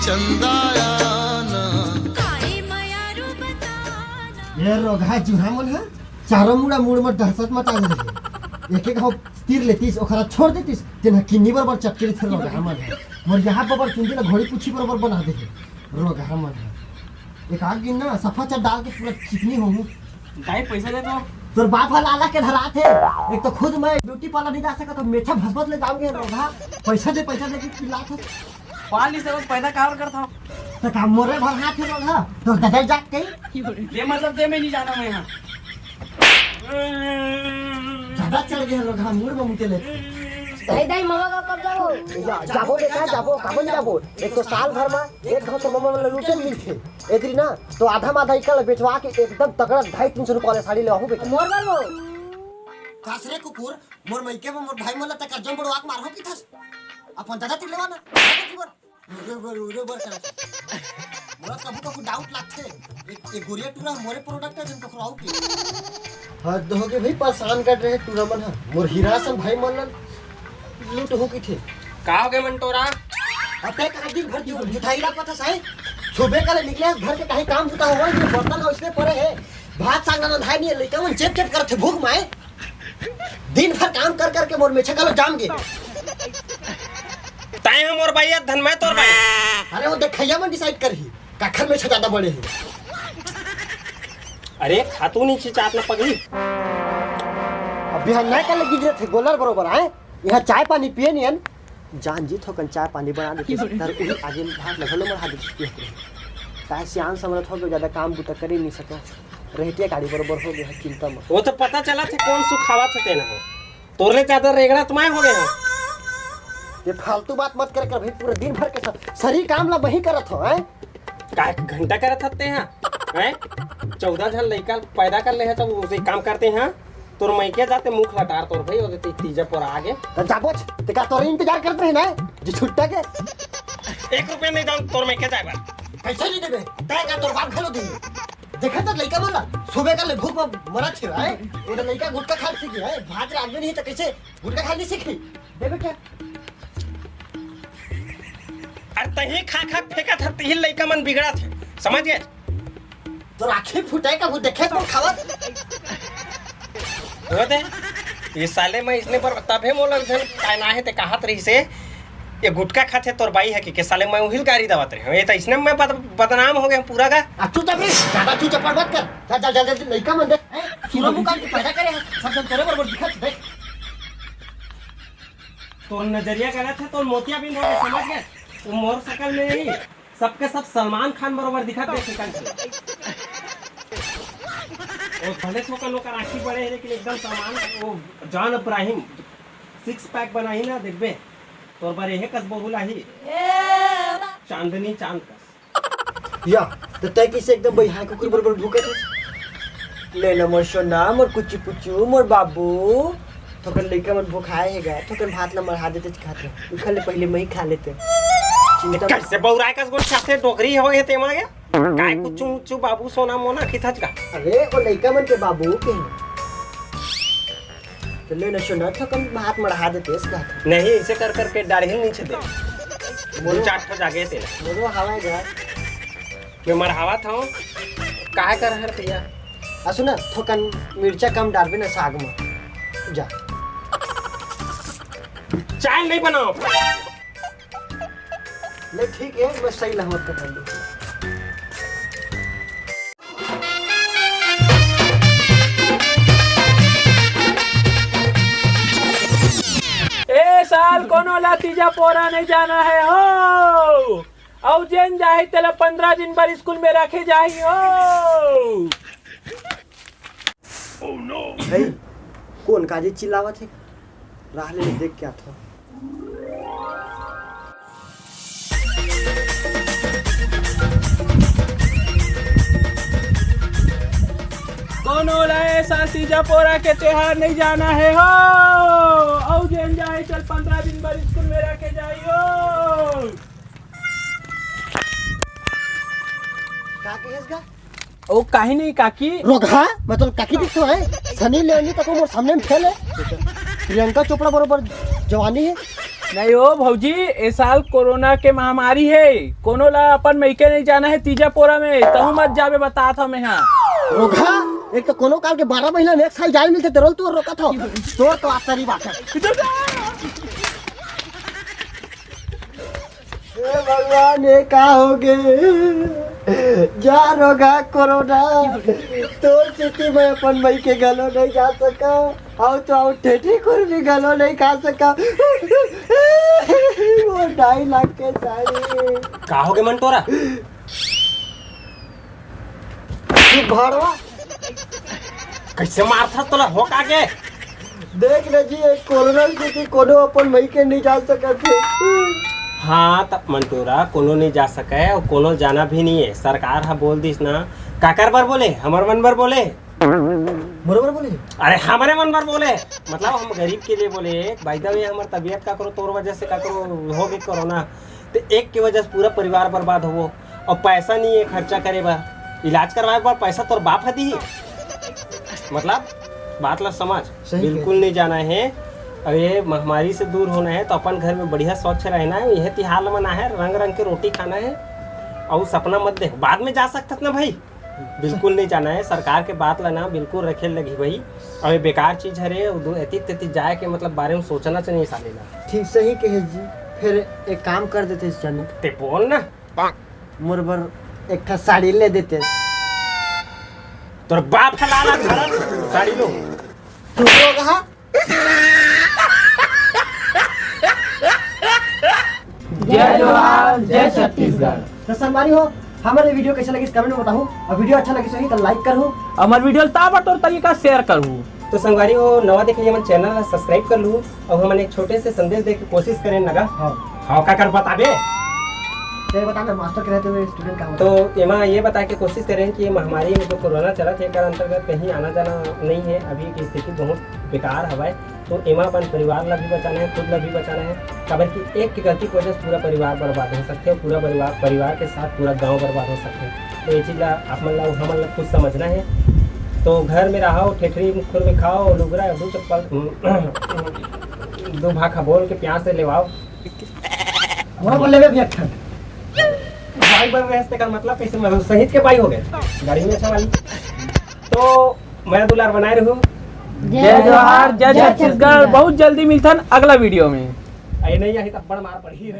ये रोगा जुहा मन है चारों मुड़ा मुड़ में दहशत मत आ गई एक हो तीर लेतीस ओखरा छोड़ देतीस तेना किन्नी बराबर चटके थे रोगा मन है मोर यहाँ बराबर चुंदी ना घोड़ी पूछी बराबर बना दे रोगा मन है एक आग दिन ना सफा चट डाल के पूरा चिकनी होऊं गाय पैसा दे तो तोर बाप वाला आला के धरा थे एक तो खुद मैं ब्यूटी पार्लर नहीं जा सका तो मेछा भसभस ले जाऊंगे रोगा पैसा दे के पिला था पाली से बस पैदा कावर करता तो काम मोरे भर हाथ है रोगा तो ददर जात गई ये मतलब दे में नहीं जाना मैं यहाँ ज्यादा चल गया रोगा मुड़ में मुते ले दाई दाई मामा का कब जाओ जाबो बेटा जाबो काबन जाबो एक तो साल भर में एक घर तो मामा वाला लूटे मिलथे एदरी ना तो आधा माधा इकल बेचवा के एकदम तगड़ा 250-300 रुपया वाले साड़ी ले आहू बेटा मोर बाबू कासरे कुकुर मोर मइके में मोर भाई मोला तक जम बड़वाक मारहो की थस अपन दादा ती लेवा ना रे बर कर मोरा कबू डाउट लागथे एक गोरिया टूरा मोरे प्रोडक्ट है जिनको खराउ की हद हो गए भाई परेशान कर रहे टूरा मन मोर हीरा सन भाई मन लूट हो की थे का हो गए मंटोरा अब तक आज दिन भर जुठाई रा पता साई सुबह कल निकले घर के कहीं काम होता हुआ जो बर्तन उसमें पड़े है भात साग ना धाई नहीं लेके मन चेप चेप करते भूख माए दिन भर काम कर करके मोर में छकल जाम गए ताई हम और भैया धन में तोर भाई अरे वो देखैया में डिसाइड करही काखर में ज्यादा बड़े हैं अरे खातू नहीं चाट ना पगली अब बिहान नहीं कर लगी थे गोलर बरोबर आए यहाँ चाय पानी पिए नहीं जान जीत होकर चाय पानी बना देते तर उही आगे भाग लगलो मर हाथ पिए काहे सियान समरत हो गए ज्यादा काम बुता कर ही नहीं सका रहते गाड़ी बरोबर हो गया चिंता मत वो तो पता चला थे कौन सुखावा थे ना तोरले ज्यादा रेगड़ा तुम्हारे हो गए हो ये फालतू बात मत कर भाई पूरा दिन भर के सब सही काम ला वही करत हो हैं काय घंटा करत हते हैं हैं 14 जन लड़का पैदा कर ले है तब उसे काम करते हैं तोर मैके जाते मुख लटार तोर भाई और तीजा पर आगे तो जाबो ते का तोर इंतजार करते हैं ना जी छुट्टा के 1 रुपया नहीं दाम तोर मैके जाए बा पैसा नहीं देबे तय का तोर बाप खेलो दे देखा तो लड़का वाला सुबह का ले भूख में मरा छे है वो तो लड़का गुटका खा सीखी है भात आदमी नहीं तो कैसे गुटका खा नहीं सीखी दे बेटा अरे तही खा खा फेंका था तही लड़का मन बिगड़ा थे समझ गए तो राखी फुटाई का वो देखे तो खावत होते ये साले में इसने पर तबे मोलक धन कायना है ते कहत रही से ये गुटका खाते तोर बाई है कि साले मैं उहिल गाड़ी दवात रही ये तो इसने मैं बदनाम हो गया पूरा का तू तो भी ज्यादा तू चपड़ मत कर चल चल जल्दी लड़का मन दे सूरज मुकान की पैदा करे सब जन तोरे बराबर दिखत देख तो नजरिया गलत है तो मोतिया बिंद हो गए समझ गए वो मोर शकल में नहीं सबके सब सलमान खान बराबर दिखत है शिकल से और भले ठोकर लोग राखी बड़े हैं लेकिन एकदम सलमान वो जॉन इब्राहिम 6 पैक बनाई ना देखबे तोर बार यह कस बहुला ही चांदनी चांद कस या तो तय किसे एकदम बहिहा कुकुर बराबर भूखे थे ले ना मोर सोना मोर कुची पुचू मोर बाबू थोकर लड़का मन भूखाए है गए थोकर भात ला मरहा देते खाते उखले पहले मैं ही खा लेते चिंता कैसे बौराय कस गोट साथे डोगरी हो हे ते मागे काय कुचू मुचू बाबू सोना मोना खिथच का अरे वो लड़का मन के बाबू के तो ले ना सोना थोकर भात मरहा देते इसका नहीं इसे कर करके दाढ़ी नीचे दे बोल चाट हो जागे ते मोरो हवा गया मैं मरहावा था काहे कर हर भैया सुना थोकन मिर्चा कम डालबे ना साग में जा चाय नहीं बनाओ नहीं ठीक है मैं सही लहमत कर लूँ ए साल कोनो ला तीजा पोरा नहीं जाना है हो औ जेन जाही तेला 15 दिन बार स्कूल में रखे जाही हो ओह नो भाई कौन काजे चिल्लावत है राह ले देख क्या था कोनो लाए साल तीजा पोरा के त्योहार नहीं जाना है हो औ जेन जाही चल 15 दिन बार स्कूल में रखे जाही हो का कहेसगा ओ काहे नहीं काकी रोगा मतलब काकी दिखतो है सनी लेनी तक मोर सामने में फैले प्रियंका चोपड़ा बरोबर जवानी है नहीं हो भौजी, इस साल कोरोना के महामारी है, कोनो ला अपन मईके नहीं जाना है तीजापोरा में, तहु मत जावे बता था मैं। यहाँ रोका एक तो कोनो काल के 12 महीना में एक साल जाए मिलते तेरोल तू रोका था तोर तो आश्चर्य बात है। हे भगवान ये का हो गए जा रोगा कोरोना तोर स्थिति में अपन मई के गलो नहीं जा सका आओ तो आओ ठेठी खुर भी गलो नहीं खा सका वो 2.5 लाख के साड़ी का हो गए मन तोरा भड़वा कैसे मार था तोला हो का के देख ले जी एक कोरोना स्थिति कोनो अपन मई के नहीं जा सकत थे। हाँ तब मंटोरा कोनो नहीं जा सका है और कोनो जाना भी नहीं है। सरकार हा बोल दिस ना काकर बार बोले हमार मन बार बोले बरोबर बोले अरे हमारे मन बार बोले मतलब हम गरीब के लिए बोले भाई दा हमार तबीयत का करो तोर वजह से का करो हो गई कोरोना तो एक की वजह से पूरा परिवार बर्बाद हो और पैसा नहीं है खर्चा करे बार इलाज करवाए बार पैसा तोर बाप है दी मतलब बात ला समझ बिल्कुल नहीं जाना है। अब ये महामारी से दूर होना है तो अपन घर में बढ़िया स्वच्छ रहना है यह तिहार मना है रंग रंग के रोटी खाना है और सपना मत देख बाद में जा सकता ना भाई बिल्कुल नहीं जाना है। सरकार के बात लाना बिल्कुल रखे लगी भाई अब ये बेकार चीज है रे एती जाए के मतलब बारे में सोचना चाहिए सालेला ठीक सही कहे जी फिर एक काम कर देते इस जन ते बोल ना मुरबर एक था साड़ी ले देते तोर बाप हलाला घर साड़ी लो तू तो कहा जय जवान जय छत्तीसगढ़। तो संगवारी हो हमारे वीडियो कैसा लगी कमेंट में बताओ और वीडियो अच्छा लगी सही तो लाइक करो हमार वीडियो ताबड़तोड़ तरीका शेयर करूँ। तो संगवारी हो नवा देख लिए चैनल सब्सक्राइब कर लूँ और हम एक छोटे से संदेश दे के कोशिश करें लगा हाँ का कर बताबे ये बताना मास्टर के रहते हुए स्टूडेंट का तो एमा ये बता के कोशिश करें कि ये महामारी में जो कोरोना चला थे कर अंतर्गत कहीं आना जाना नहीं है अभी की स्थिति बहुत बेकार हवाए तो एमा अपन परिवार ला भी बचाना है खुद ला भी बचाना है खबर की एक की गलती की वजह से पूरा परिवार बर्बाद हो सकते हैं पूरा परिवार के साथ पूरा गाँव बर्बाद हो सकते हैं तो ये चीज़ ला अपन ला हमन ला खुद समझना है। तो घर में रहो ठेठरी खुर में खाओ लुगरा दो चप्पल दो भाखा बोल के प्यार से लेवाओ बोले भी अच्छा भाई बन रहे का मतलब कैसे मतलब शहीद के भाई हो गए गाड़ी में अच्छा वाली तो मैं दुलार बनाए रहूं जय जोहार जय छत्तीसगढ़। बहुत जल्दी मिलता अगला वीडियो में। नहीं आई तब बड़ मार पड़ी